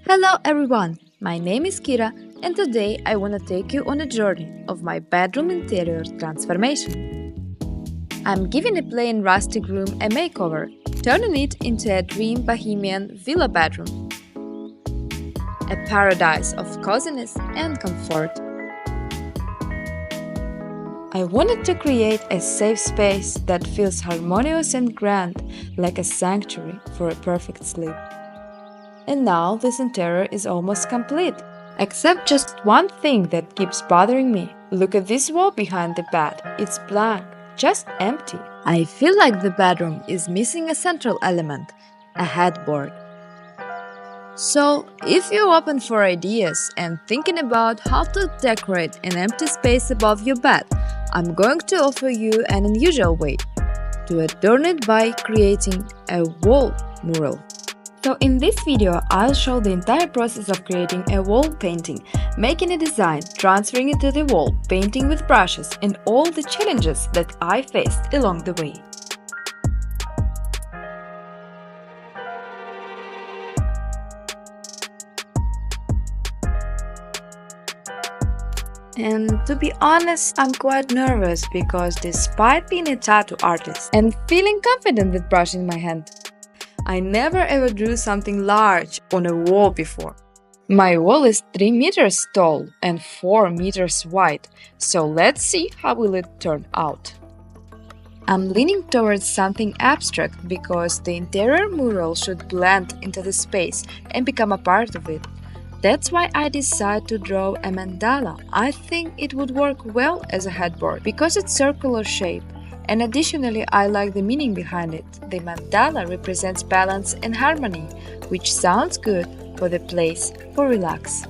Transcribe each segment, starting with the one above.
Hello everyone, my name is Kira and today I want to take you on a journey of my bedroom interior transformation. I'm giving a plain rustic room a makeover, turning it into a dream Bohemian villa bedroom. A paradise of coziness and comfort. I wanted to create a safe space that feels harmonious and grand, like a sanctuary for a perfect sleep. And now this interior is almost complete, except just one thing that keeps bothering me. Look at this wall behind the bed. It's blank, just empty. I feel like the bedroom is missing a central element, a headboard. So, if you're open for ideas and thinking about how to decorate an empty space above your bed, I'm going to offer you an unusual way to adorn it by creating a wall mural. So in this video, I'll show the entire process of creating a wall painting, making a design, transferring it to the wall, painting with brushes, and all the challenges that I faced along the way. And to be honest, I'm quite nervous because despite being a tattoo artist and feeling confident with brush in my hand, I never ever drew something large on a wall before. My wall is 3 meters tall and 4 meters wide, so let's see how will it turn out. I'm leaning towards something abstract because the interior mural should blend into the space and become a part of it. That's why I decided to draw a mandala. I think it would work well as a headboard because it's circular shape. And additionally, I like the meaning behind it. The mandala represents balance and harmony, which sounds good for the place for relax.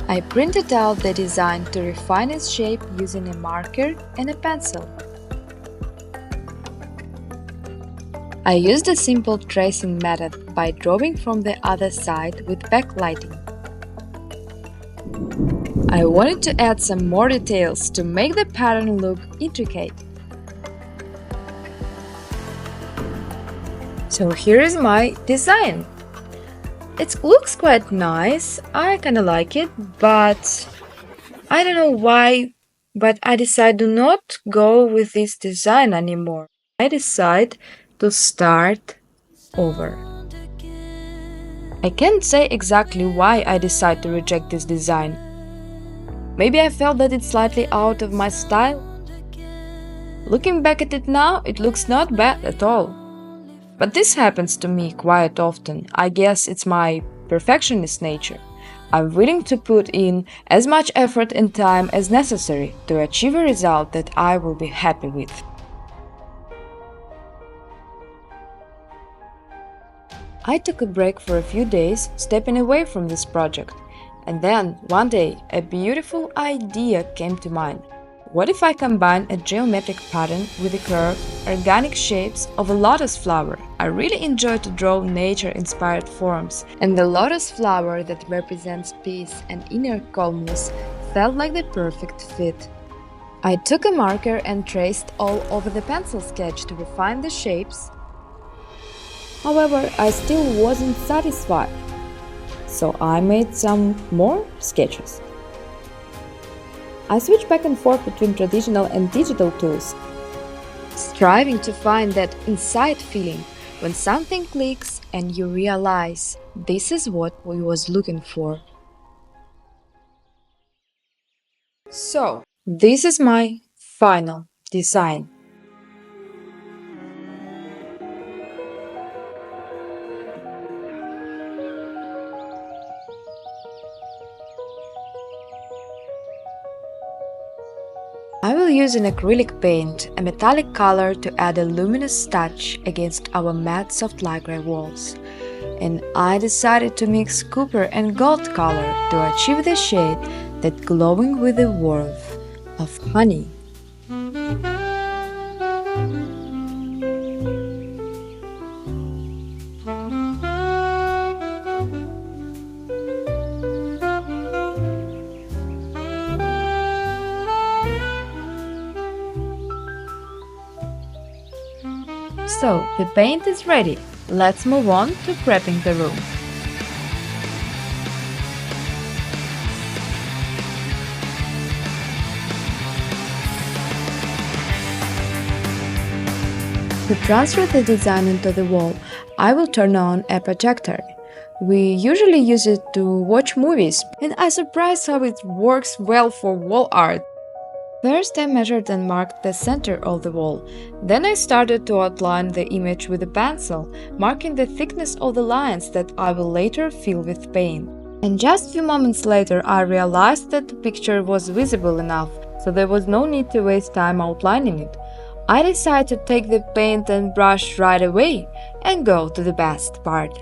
I printed out the design to refine its shape using a marker and a pencil. I used a simple tracing method by drawing from the other side with backlighting. I wanted to add some more details to make the pattern look intricate. So here is my design. It looks quite nice, I kinda like it, but I don't know why, but I decided to not go with this design anymore. I decided to start over. I can't say exactly why I decided to reject this design. Maybe I felt that it's slightly out of my style. Looking back at it now, it looks not bad at all. But this happens to me quite often. I guess it's my perfectionist nature. I'm willing to put in as much effort and time as necessary to achieve a result that I will be happy with. I took a break for a few days, stepping away from this project. And then, one day, a beautiful idea came to mind. What if I combine a geometric pattern with the curved, organic shapes of a lotus flower? I really enjoy to draw nature-inspired forms, and the lotus flower that represents peace and inner calmness felt like the perfect fit. I took a marker and traced all over the pencil sketch to refine the shapes. However, I still wasn't satisfied, so I made some more sketches. I switch back and forth between traditional and digital tools, striving to find that inside feeling when something clicks and you realize this is what we was looking for. So, this is my final design. I will use an acrylic paint, a metallic color to add a luminous touch against our matte soft light gray walls. And I decided to mix copper and gold color to achieve the shade that glowing with the warmth of honey. So, the paint is ready. Let's move on to prepping the room. To transfer the design into the wall, I will turn on a projector. We usually use it to watch movies, and I'm surprised how it works well for wall art. First, I measured and marked the center of the wall. Then I started to outline the image with a pencil, marking the thickness of the lines that I will later fill with paint. And just a few moments later, I realized that the picture was visible enough, so there was no need to waste time outlining it. I decided to take the paint and brush right away and go to the best part.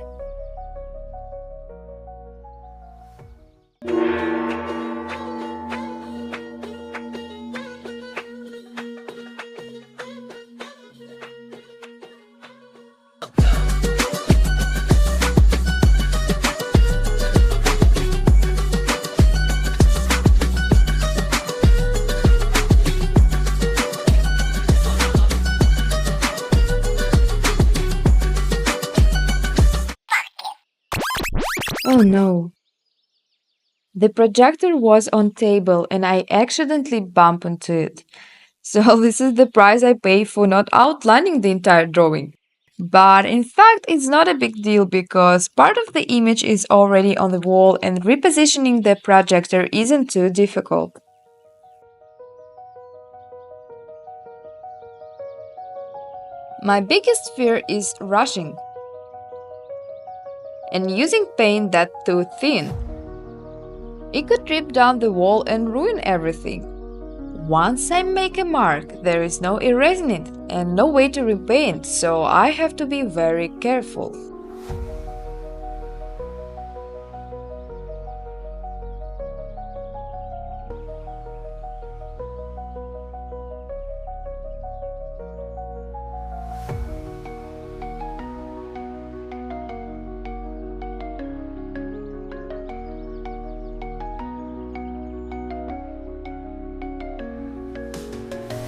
Oh no! The projector was on table and I accidentally bumped into it. So this is the price I pay for not outlining the entire drawing. But in fact, it's not a big deal because part of the image is already on the wall and repositioning the projector isn't too difficult. My biggest fear is rushing and using paint that's too thin. It could drip down the wall and ruin everything. Once I make a mark, there is no erasing it and no way to repaint, so I have to be very careful.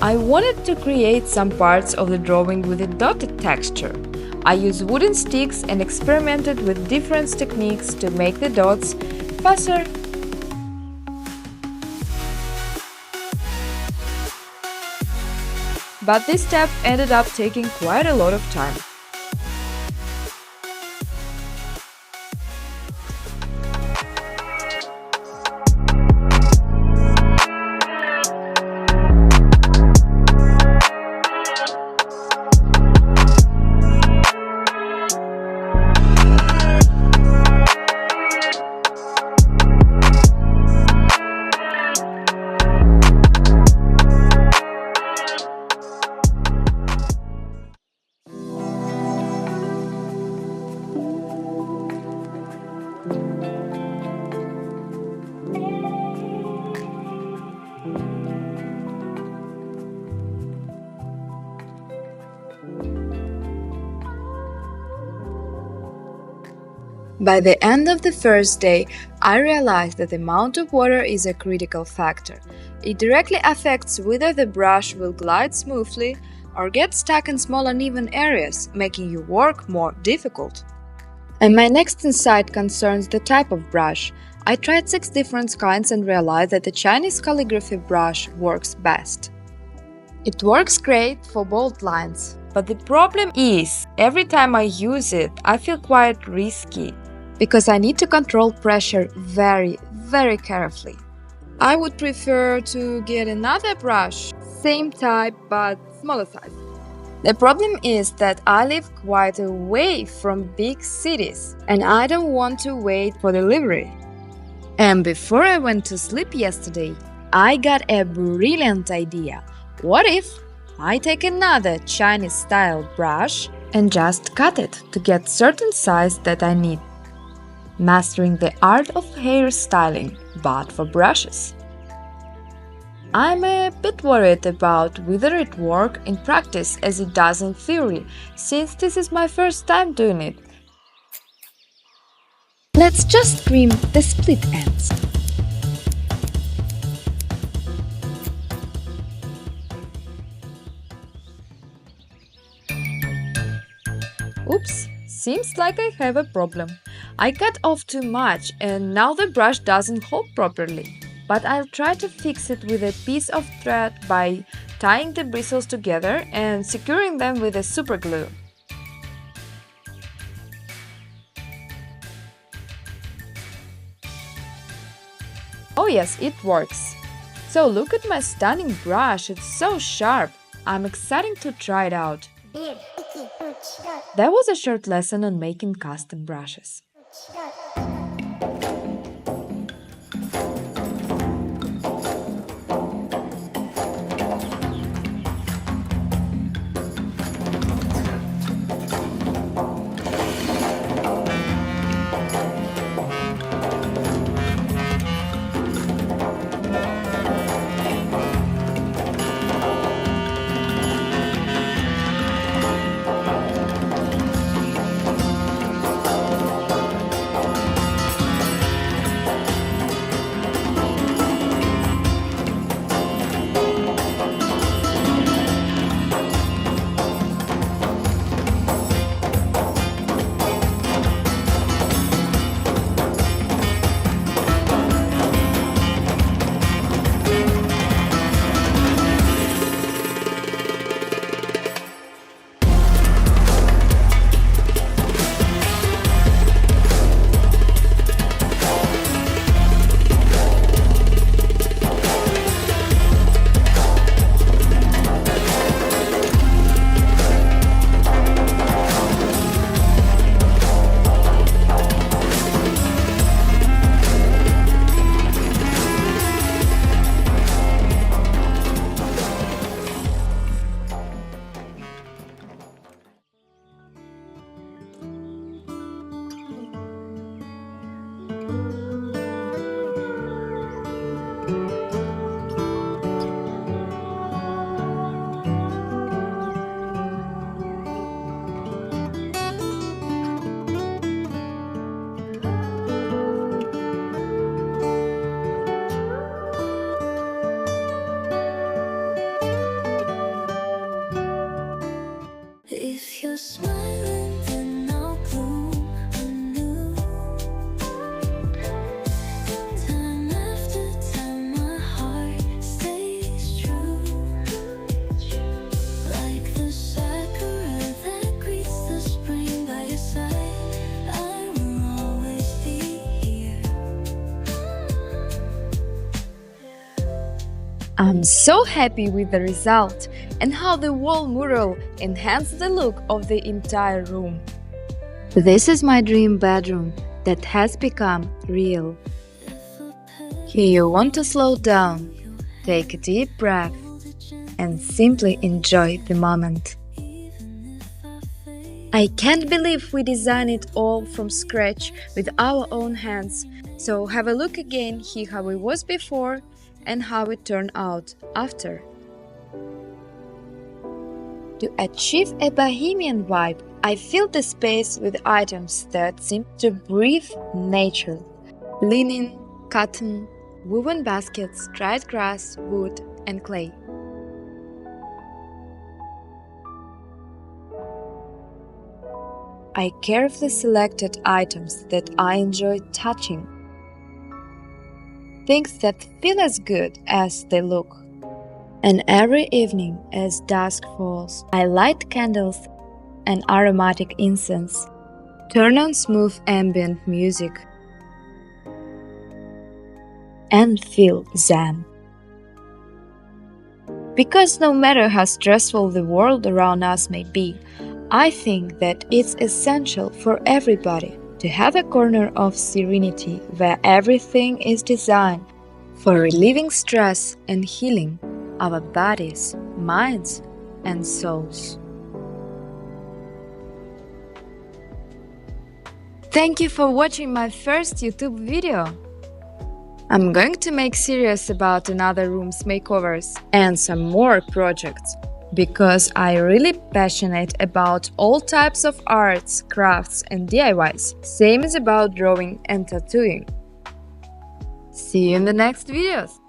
I wanted to create some parts of the drawing with a dotted texture. I used wooden sticks and experimented with different techniques to make the dots faster. But this step ended up taking quite a lot of time. By the end of the first day, I realized that the amount of water is a critical factor. It directly affects whether the brush will glide smoothly or get stuck in small uneven areas, making your work more difficult. And my next insight concerns the type of brush. I tried 6 different kinds and realized that the Chinese calligraphy brush works best. It works great for bold lines, but the problem is, every time I use it, I feel quite risky, because I need to control pressure very carefully. I would prefer to get another brush, same type but smaller size. The problem is that I live quite away from big cities and I don't want to wait for delivery. And before I went to sleep yesterday, I got a brilliant idea. What if I take another Chinese style brush and just cut it to get certain size that I need? Mastering the art of hairstyling, but for brushes. I'm a bit worried about whether it works in practice as it does in theory, since this is my first time doing it. Let's just trim the split ends. Oops, seems like I have a problem. I cut off too much and now the brush doesn't hold properly. But I'll try to fix it with a piece of thread by tying the bristles together and securing them with a super glue. Oh yes, it works. So look at my stunning brush, it's so sharp. I'm excited to try it out. That was a short lesson on making custom brushes. If you're smiling, then I'll bloom anew. Time after time, my heart stays true. Like the sakura that greets the spring by your side, I will always be here. I'm so happy with the result and how the wall mural enhanced the look of the entire room. This is my dream bedroom that has become real. Here you want to slow down, take a deep breath, and simply enjoy the moment. I can't believe we designed it all from scratch with our own hands, so have a look again, see how it was before and how it turned out after. To achieve a Bohemian vibe, I filled the space with items that seem to breathe nature. Linen, cotton, woven baskets, dried grass, wood, and clay. I carefully selected items that I enjoy touching. Things that feel as good as they look. And every evening, as dusk falls, I light candles and aromatic incense, turn on smooth ambient music, and feel zen. Because no matter how stressful the world around us may be, I think that it's essential for everybody to have a corner of serenity where everything is designed for relieving stress and healing our bodies, minds, and souls. Thank you for watching my first YouTube video. I'm going to make series about another room's makeovers and some more projects because I'm really passionate about all types of arts, crafts and DIYs. Same as about drawing and tattooing. See you in the next videos!